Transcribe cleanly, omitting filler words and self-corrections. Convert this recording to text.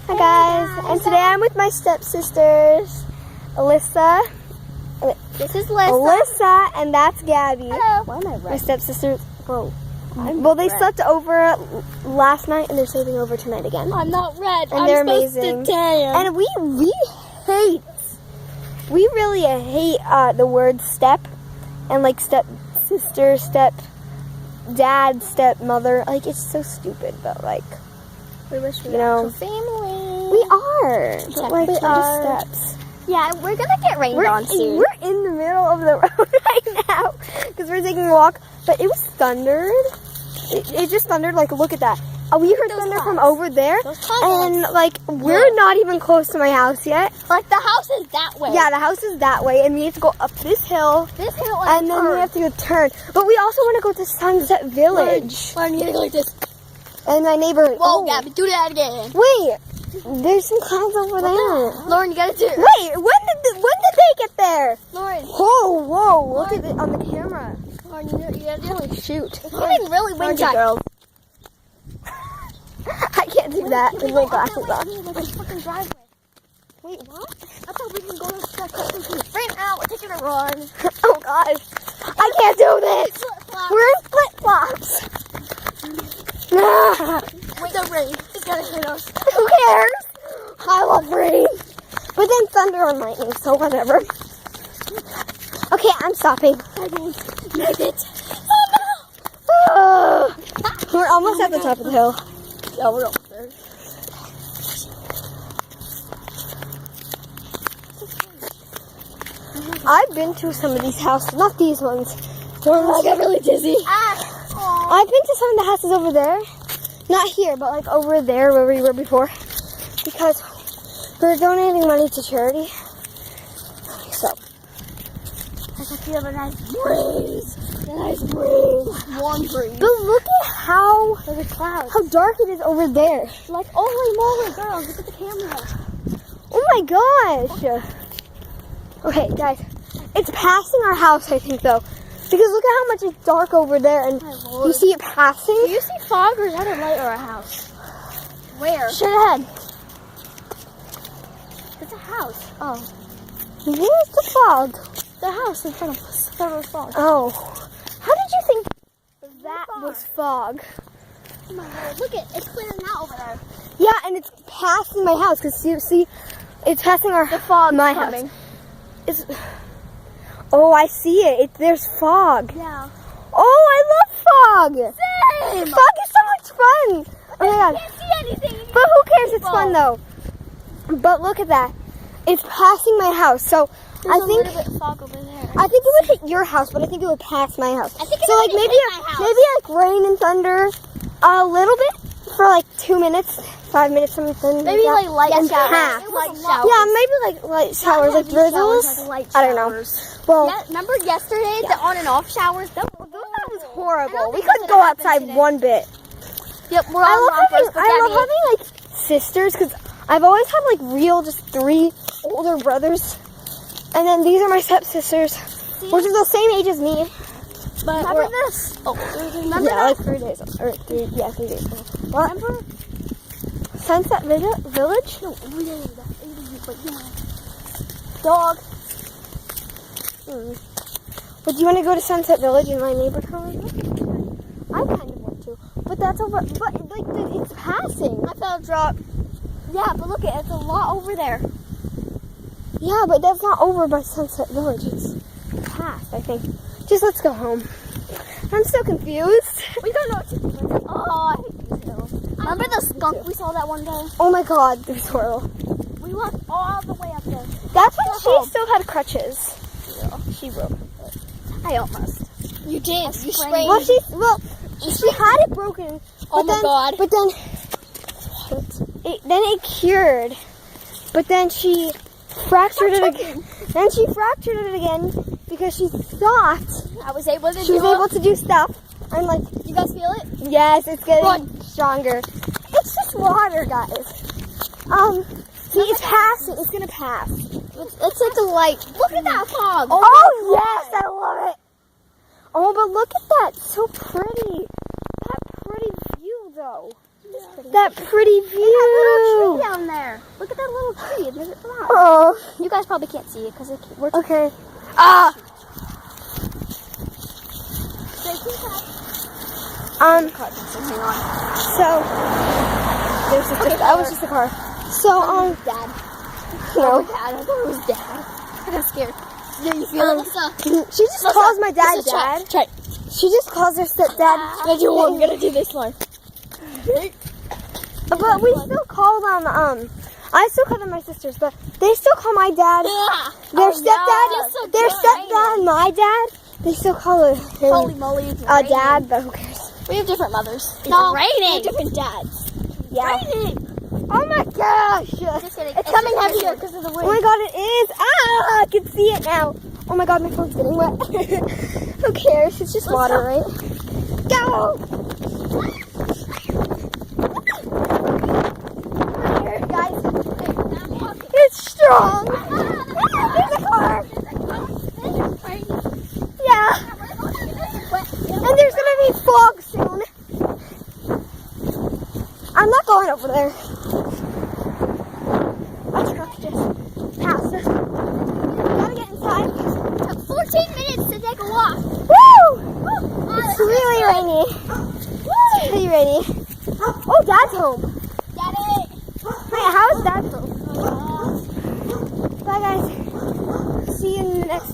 Hi guys, and today I'm with my stepsisters, Alyssa. This is Alyssa. Alyssa, and that's Gabby. Hello. Why am I My red? stepsisters. Whoa. Well, they slept over last night, and they're sleeping over tonight again. I'm not red. And I'm they're supposed amazing. to tan. And we really hate the word step, and like step sister, step dad, stepmother. Like it's so stupid, but like we wish we you know, were family. we are. But like we we're are. just steps. Yeah, we're gonna get rained on soon. We're in the middle of the road right now because we're taking a walk. But it was thundered. It just thundered. Like, look at that. We heard Those thunder clouds. from over there. Those clouds And, like, we're not even close to my house yet. Like the house is that way. Yeah, the house is that way. And we have to go up this hill. This hill And then we have to go turn. But we also want to go to Sunset Village. Learn you like this. And my neighborhood. Whoa, Gabby, do that again. Wait. There's some clouds over there. Lauren, you gotta do it. Wait, when did they get there? Lauren, Whoa, look at it on the camera. Lauren, you gotta do it. Shoot. It's getting really windy, girls. I can't do that with my glasses on. Like a fucking driveway. Wait, what? I thought we can go to the right now. We're taking a run. Oh gosh, I can't do this. We're in flip-flops. Wait, the rain. It's gonna hit us. Who cares? I love rain. But then thunder and lightning, so whatever. Okay, I'm stopping. Make it. We're almost at the top of the hill. Yeah, we're up there. I've been to some of these houses, not these ones. I got really dizzy. I've been to some of the houses over there. Not here, but like over there where we were before. Because we're donating money to charity. So. I can feel a nice breeze. Nice breeze. Warm breeze. But look at how Look at clouds. dark it is over there. Like, holy moly, girls, look at the camera. Oh my gosh. Okay, guys. It's passing our house, I think, though. Because look at how much it's dark over there. And you see it passing? Do you see fog or is that a light or a house? Where? Straight ahead. It's a house. Oh. Where's the fog? The house in front of us. That was fog. Oh. How did you think that was fog? Oh my God, look it. It's clearing out over there. Yeah, and it's passing my house. Because see, it's passing the fog. My coming. house. It's. Oh, I see it. There's fog. Yeah. Oh, I love fog. Same. Fog is so much fun. Oh my I god. can't see anything. But who cares? It's fun though. But look at that. It's passing my house. So There's I a think little bit of fog over there. it would hit your house, but I think it would pass my house. I think so like maybe rain and thunder a little bit for like 2 minutes, 5 minutes, something. Maybe like light and showers. half. Light showers. Yeah, maybe like light showers, like drizzles. I don't know. Well, Yeah, remember yesterday the on and off showers? That was horrible. I don't We think couldn't that's go gonna outside happen one bit. Yep, we're all I love having like sisters because I've always had like real just 3 older brothers, and then these are my stepsisters, which are the same age as me. But Remember this? Oh, remember yeah, that? like 3 days or 3 days. What? Remember? Sunset Village? No, dog. But do you want to go to Sunset Village in my neighborhood? I kind of want to, but that's over. But like it's passing. I felt a drop. Yeah, but look, it's a lot over there. Yeah, but that's not over by Sunset Village. It's past, I think. Just let's go home. I'm so confused. We don't know what to do. Oh, I hate these hills. Remember the skunk we saw that one day? Oh my god, it was horrible. We walked all the way up there. That's when Go home. she still had crutches. Yeah, She broke. I almost. You did. You sprained. She had it broken. Oh my god. But then it cured. But then she fractured it again. Then she fractured it again because she thought I was able to she was able to do stuff. I'm like, You guys feel it? yes, it's getting Run. stronger. It's just water, guys. See, it's passing. It's gonna pass. It's like a light. Look at that fog. Oh yes, I love it. Oh, but look at that. It's so pretty. That pretty view, though. That pretty view. That little tree down there. Look at that little tree. There's a flower. Oh, You guys probably can't see it because we're okay. Ah. Hang on. So there's just that was just a car. So Dad. no. Dad. I thought it was Dad. I got scared. Yeah, you feel it? She just calls my dad dad. Try. She just calls her stepdad. I'm gonna do this one. But we still call them I still call them my sisters, but they still call my dad their stepdad. Their stepdad, my dad. They still call it Holy moly, it's a raining. dad, but who cares? We have different mothers. It's We raining. have different dads. Yeah. Raining. Oh my gosh. Just kidding. It's coming heavier because of the wind. Oh my god, it is. Ah, I can see it now. Oh my god, my phone's getting wet. Who cares? It's just water, right? Go! Here, guys. It's strong. There's a car. Yeah. And there's gonna be fog soon. I'm not going over there. A truck just passed us. Gotta get inside. 14 minutes to take a walk. Woo! It's really rainy. It's really rainy. Oh, Dad's home. Daddy. Hey, how is Dad home? Bye, guys. See you in the next